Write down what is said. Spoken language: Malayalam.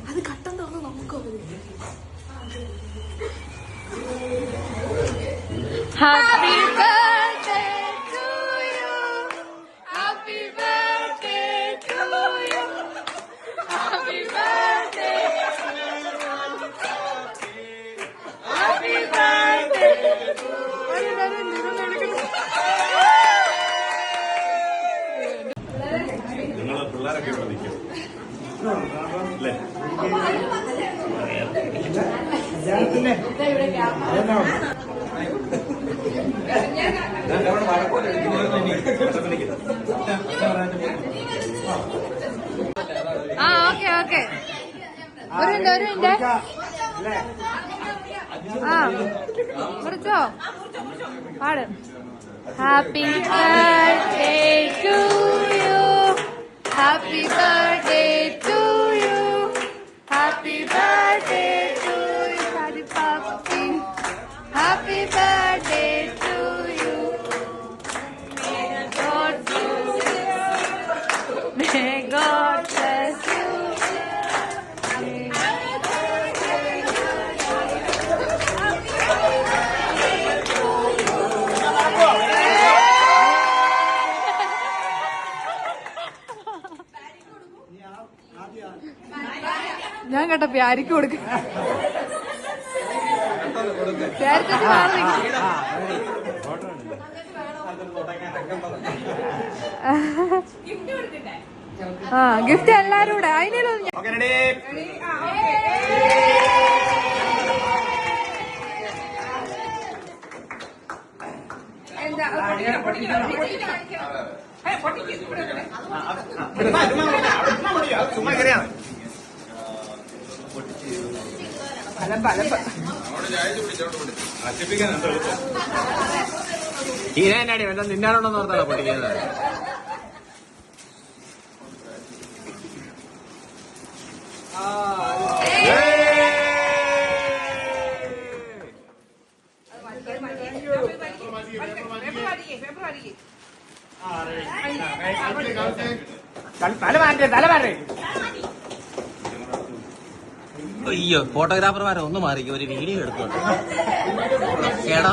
അത് കട്ടം തോന്നുന്നു നമുക്കോ. Happy birthday to you. Happy birthday to you. Happy birthday to you. Happy birthday to you. നിങ്ങളെ പിള്ളേരൊക്കെ ഇവിടെ നിൽക്കും അല്ലേ? ഓക്കെ ഓക്കെ ഒരു മിനിറ്റ് കുറിച്ചോ പാട്. Happy birthday to you. Happy birthday to you. Happy birthday to you. പാപ്പി happy birthday to you. May God bless you. ഞാൻ കേട്ട പ്യാരിക്ക് കൊടുക്ക. ഗിഫ്റ്റ് എല്ലാരും കൂടെ അതിനും ഈനാടി വല്ല നിന്നാണോന്ന് ഓർത്താണോ പൊട്ടിക്കുന്നത്? അയ്യോ, ഫോട്ടോഗ്രാഫർമാരെ ഒന്ന് മാറിക്കും, ഒരു വീഡിയോ എടുത്തോട്ടെ. കേടാ